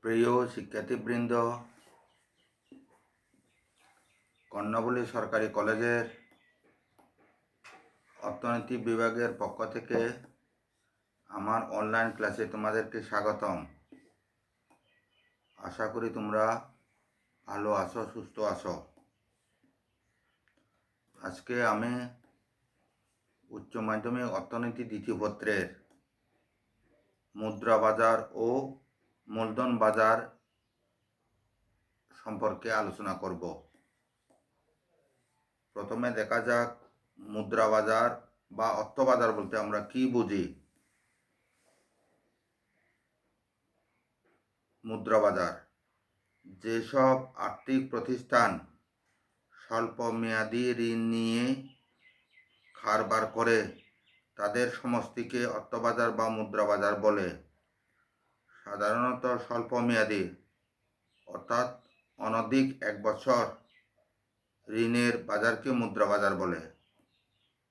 প্রিয় শিক্ষার্থীবৃন্দ, কর্ণফুলী সরকারি কলেজের অর্থনীতি বিভাগের পক্ষ থেকে আমার অনলাইন ক্লাসে তোমাদেরকে স্বাগতম। আশা করি তোমরা ভালো আছো, সুস্থ আছো। আজকে আমি উচ্চ মাধ্যমিক অর্থনীতি দ্বিতীয় পত্রের মুদ্রা বাজার ও মূলধন বাজার সম্পর্কে আলোচনা করব। প্রথমে দেখা যাক মুদ্রা বাজার বা অর্থ বাজার বলতে আমরা কি বুঝি। মুদ্রা বাজার যেসব আর্থিক প্রতিষ্ঠান স্বল্প মেয়াদী ঋণ নিয়ে কারবার করে তাদের সমষ্টিকে অর্থবাজার বা মুদ্রা বাজার বলে। সাধারণত স্বল্প মেয়াদী অর্থাৎ অনধিক 1 বছর ঋণের বাজারকে মুদ্রা বাজার বলে।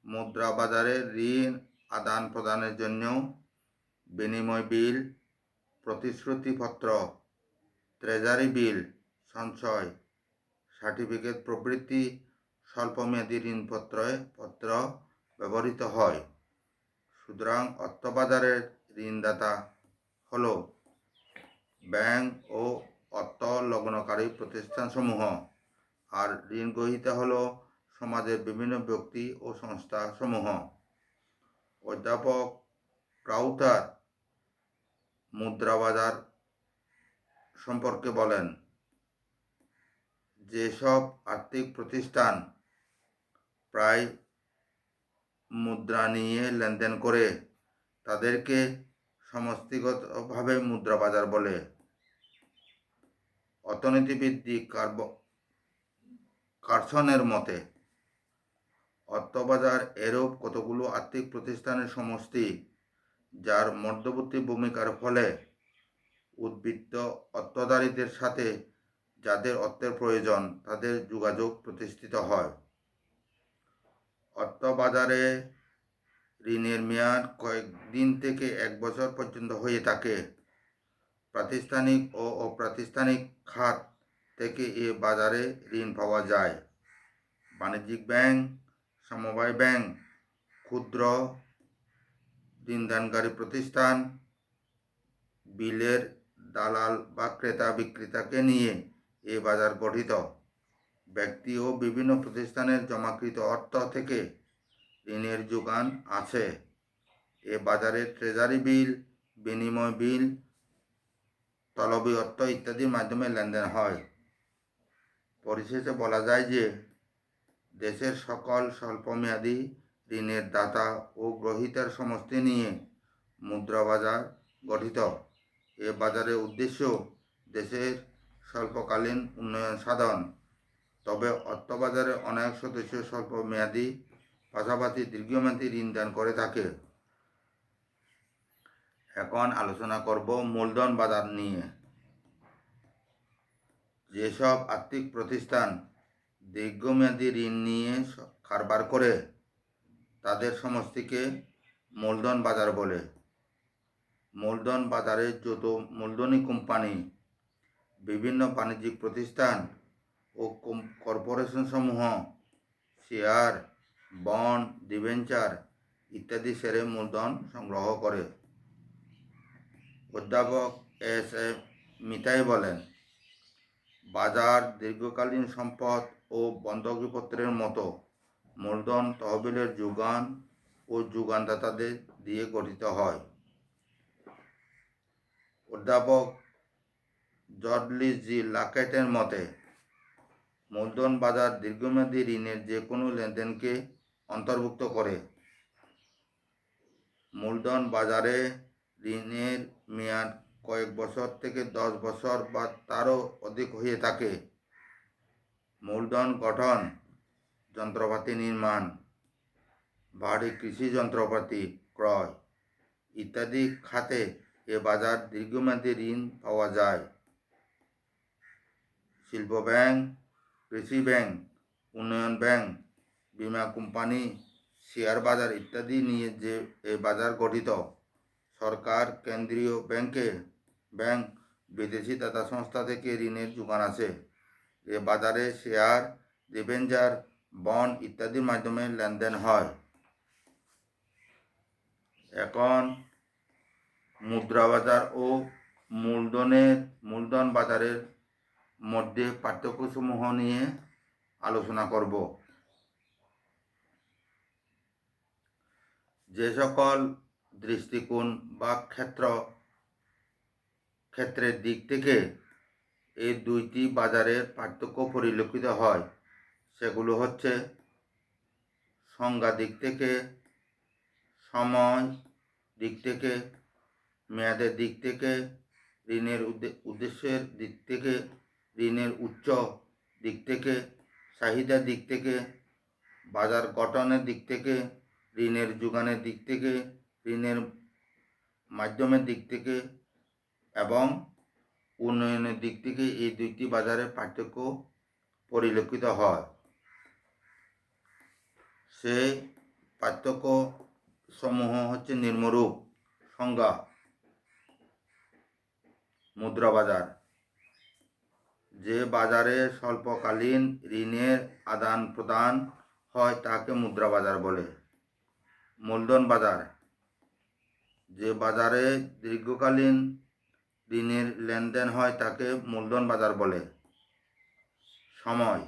মুদ্রা বাজারে ঋণ আদান প্রদানের জন্য বিনিময় বিল, প্রতিশ্রুতিপত্র, ট্রেজারি বিল, সঞ্চয় সার্টিফিকেট প্রভৃতি স্বল্পমেয়াদী ঋণপত্র ব্যবহৃত হয়। সুতরাং অর্থবাজারের ঋণদাতা হল ব্যাংক ও অর্থ লগ্নকারী প্রতিষ্ঠানসমূহ, আর ঋণ গ্রহীতা হল সমাজের বিভিন্ন ব্যক্তি ও সংস্থাসমূহ। অধ্যাপক ক্রাউথার মুদ্রা বাজার সম্পর্কে বলেন, যেসব আর্থিক প্রতিষ্ঠান প্রায় মুদ্রা নিয়ে লেনদেন করে তাদেরকে সমষ্টিগতভাবে মুদ্রা বাজার বলে। অর্থনীতিবিদ কার্সনের মতে অর্থবাজার এরূপ কতগুলো আর্থিক প্রতিষ্ঠানের সমষ্টি যার মধ্যবর্তী ভূমিকার ফলে উদ্বৃত্ত অর্থধারীদের সাথে যাদের অর্থের প্রয়োজন তাদের যোগাযোগ প্রতিষ্ঠিত হয়। অর্থবাজারে ঋণের মেয়াদ কয়েকদিন থেকে 1 বছর পর্যন্ত হয়ে থাকে। প্রাতিষ্ঠানিক ও অপ্রাতিষ্ঠানিক খাত থেকে এ বাজারে ঋণ পাওয়া যায়। বাণিজ্যিক ব্যাংক, সমবায় ব্যাংক, ক্ষুদ্র ঋণদানকারী প্রতিষ্ঠান, বিলের দালাল বা ক্রেতা বিক্রেতাকে নিয়ে এ বাজার গঠিত। ব্যক্তি ও বিভিন্ন প্রতিষ্ঠানের জমাকৃত অর্থ থেকে ঋণের যোগান আছে। এ বাজারে ট্রেজারি বিল, বিনিময় বিল, তলবি অর্থ ইত্যাদির মাধ্যমে লেনদেন হয়। পরিশেষে বলা যায় যে দেশের সকল স্বল্পমেয়াদী ঋণের দাতা ও গ্রহীতার সমষ্টি নিয়ে মুদ্রা বাজার গঠিত। এ বাজারের উদ্দেশ্য দেশের স্বল্পকালীন উন্নয়ন সাধন। তবে অর্থবাজারে অনেক সদস্য স্বল্প মেয়াদী পাশাপাশি দীর্ঘমেয়াদী ঋণ দান করে থাকে। এখন আলোচনা করব মূলধন বাজার নিয়ে। যেসব আর্থিক প্রতিষ্ঠান দীর্ঘমেয়াদী ঋণ নিয়ে কারবার করে তাদের সমষ্টিকে মূলধন বাজার বলে। মূলধন বাজারে যত মূলধনী কোম্পানি, বিভিন্ন বাণিজ্যিক প্রতিষ্ঠান ও কর্পোরেশনসমূহ শেয়ার, বন্ড, ডিবেঞ্চার ইত্যাদি শেয়ারে মূলধন সংগ্রহ করে। অধ্যাপক এস.এ. মিতাই বলেন, বাজার দীর্ঘকালীন সম্পদ ও বন্ধকিপত্রের মতো মূলধন তহবিলের যোগান ও যোগানদাতাদের দিয়ে গঠিত হয়। অধ্যাপক জর্জ জি লাকেটের মতে মূলধন বাজার দীর্ঘমেয়াদী ঋণের যে কোনো লেনদেনকে অন্তর্ভুক্ত করে। মূলধন বাজারে ঋণের মেয়াদ কয়েক বছর থেকে 10 বছর বা তারও অধিক হয়ে থাকে। মূলধন গঠন, যন্ত্রপাতি নির্মাণ, ভারী কৃষি যন্ত্রপাতি ক্রয় ইত্যাদি খাতে এ বাজার দীর্ঘমেয়াদী ঋণ পাওয়া যায়। শিল্প ব্যাংক, কৃষি ব্যাংক, উন্নয়ন ব্যাংক, বীমা কোম্পানি, শেয়ার বাজার ইত্যাদি নিয়ে যে এ বাজার গঠিত। সরকার, কেন্দ্রীয় ব্যাংক বিদেশি দাতা সংস্থা থেকে ঋণের যোগান আছে। এ বাজারে শেয়ার, ডিবেঞ্চার, বন্ড ইত্যাদির মাধ্যমে লেনদেন হয়। এখন মুদ্রা বাজার ও মূলধন বাজারের মধ্যে পার্থক্যসমূহ নিয়ে আলোচনা করব। যে সকল দৃষ্টিকোণ বা ক্ষেত্রের দিক থেকে এই দুইটি বাজারের পার্থক্য পরিলক্ষিত হয় সেগুলো হচ্ছে সংজ্ঞা দিক থেকে, সময় দিক থেকে, মেয়াদের দিক থেকে, ঋণের উদ্দেশ্যের দিক থেকে, ঋণের উচ্চ দিক থেকে, চাহিদার দিক থেকে, বাজার গঠনের দিক থেকে, ঋণের যোগানের দিক থেকে, ঋণের মাধ্যমের দিক থেকে এবং উন্নয়নের দিক থেকে এই দুইটি বাজারের পার্থক্য পরিলক্ষিত হয়। সেই পার্থক্য সমূহ হচ্ছে নিম্নরূপ। সংজ্ঞা: মুদ্রা বাজার, যে বাজারে স্বল্পকালীন ঋণের আদান প্রদান হয় তাকে মুদ্রা বাজার বলে। মূলধন বাজার, যে বাজারে দীর্ঘকালীন ঋণের লেনদেন হয় তাকে মূলধন বাজার বলে। সময়,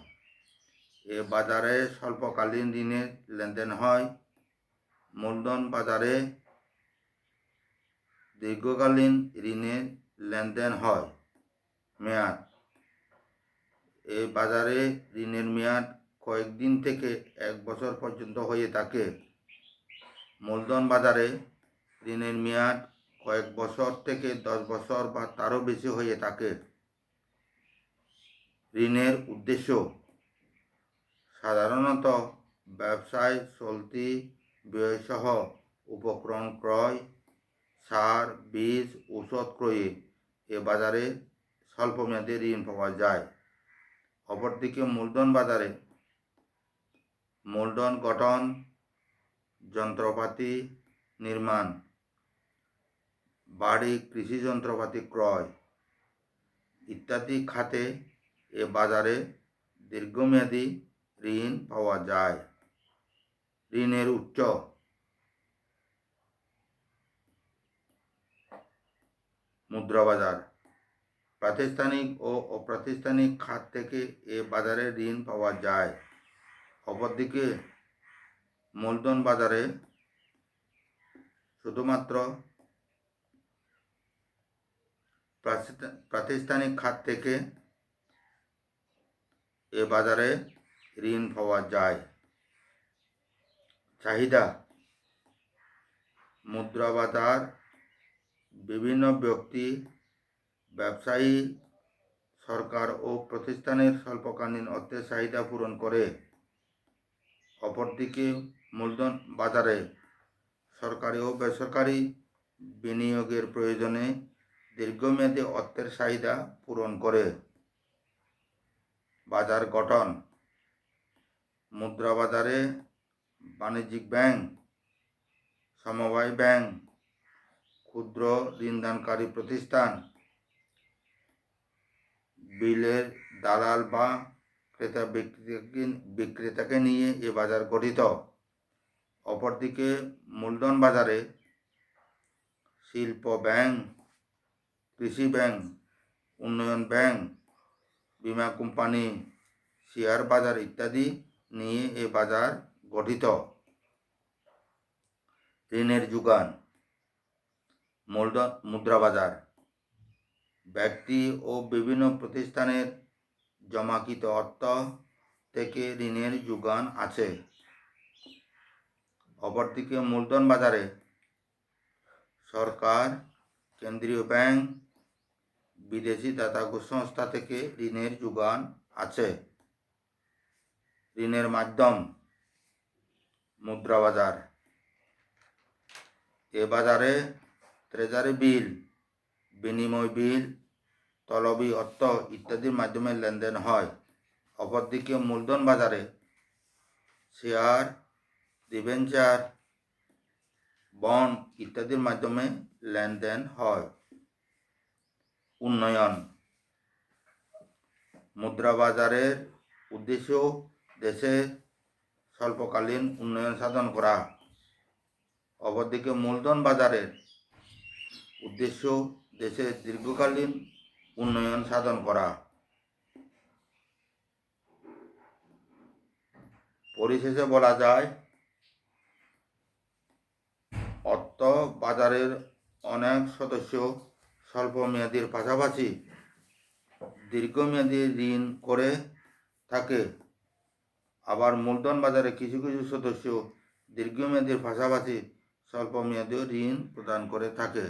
এ বাজারে স্বল্পকালীন ঋণের লেনদেন হয়। মূলধন বাজারে দীর্ঘকালীন ঋণের লেনদেন হয়। মেয়াদ, এই বাজারে ঋণের মেয়াদ কয়েকদিন থেকে 1 বছর পর্যন্ত হয়ে থাকে। মূলধন বাজারে ঋণের মেয়াদ কয়েক বছর থেকে 10 বছর বা তারও বেশি হয়ে থাকে। ঋণের উদ্দেশ্য সাধারণত ব্যবসায় চলতি ব্যয়সহ উপকরণ ক্রয়, সার, বীজ, ঔষধ ক্রয়ে এ বাজারে স্বল্পমেয়াদী ঋণ পাওয়া যায়। অপরদিকে মূলধন বাজারে মূলধন গঠন, যন্ত্রপাতি নির্মাণ, বাড়ি, কৃষি যন্ত্রপাতি ক্রয় ইত্যাদি খাতে এ বাজারে দীর্ঘমেয়াদী ঋণ পাওয়া যায়। ঋণের উৎস: মুদ্রা বাজার, প্রাতিষ্ঠানিক ও অপ্রাতিষ্ঠানিক খাত থেকে এ বাজারে ঋণ পাওয়া যায়। অপরদিকে মূলধন বাজারে শুধুমাত্র প্রাতিষ্ঠানিক খাত থেকে এ বাজারে ঋণ পাওয়া যায়। চাহিদা: মুদ্রা বাজার বিভিন্ন ব্যক্তি, ব্যবসায়ী, সরকার ও প্রতিষ্ঠানের স্বল্পকালীন অর্থের চাহিদা পূরণ করে। অপরদিকে মূলধন বাজারে সরকারি ও বেসরকারি বিনিয়োগের প্রয়োজনে দীর্ঘমেয়াদী অর্থের চাহিদা পূরণ করে। বাজার গঠন: মুদ্রা বাজারে বাণিজ্যিক ব্যাংক, সমবায় ব্যাংক, ক্ষুদ্র ঋণদানকারী প্রতিষ্ঠান, বিলের দালাল বা ক্রেতা বিক্রেতাকে নিয়ে এ বাজার গঠিত। অপরদিকে মূলধন বাজারে শিল্প ব্যাংক, কৃষি ব্যাংক, উন্নয়ন ব্যাংক, বীমা কোম্পানি, শেয়ার বাজার ইত্যাদি নিয়ে এ বাজার গঠিত। ঋণের যোগান: মুদ্রা বাজার ব্যক্তি ও বিভিন্ন প্রতিষ্ঠানের জমাকৃত অর্থ থেকে ঋণের যোগান আছে। অপরদিকে মূলধন বাজারে সরকার, কেন্দ্রীয় ব্যাংক, বিদেশি দাতা সংস্থা থেকে ঋণের যোগান আছে। ঋণের মাধ্যম: মুদ্রা বাজার, এ বাজারে ট্রেজারি বিল, বিনিময় বিল, তলবি অর্থ ইত্যাদির মাধ্যমে লেনদেন হয়। অপরদিকে মূলধন বাজারে শেয়ার, ডিবেঞ্চার, বন্ড ইত্যাদির মাধ্যমে লেনদেন হয়। উন্নয়ন। মুদ্রা বাজারের উদ্দেশ্য দেশের স্বল্পকালীন উন্নয়ন সাধন করা। অপরদিকে মূলধন বাজারের উদ্দেশ্য দেশের দীর্ঘকালীন উন্নয়ন সাধন করা। পরিশেষে বলা যায়, অর্থ বাজারের অনেক সদস্য স্বল্পমেয়াদীর পাশাপাশি দীর্ঘমেয়াদী ঋণ করে থাকে। আবার মূলধন বাজারে কিছু কিছু সদস্য দীর্ঘমেয়াদীর পাশাপাশি স্বল্পমেয়াদী ঋণ প্রদান করে থাকে।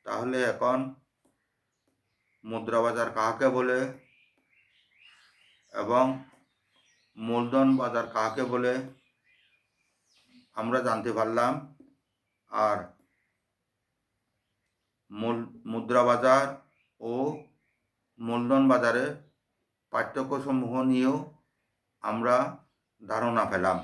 তাহলে এখন মুদ্রা বাজার কাকে বলে এবং মূলধন বাজার কাকে বলে আমরা জানতে পারলাম। আর মুদ্রা বাজার ও মূলধন বাজারের পার্থক্যসমূহ নিয়েও আমরা ধারণা পেলাম।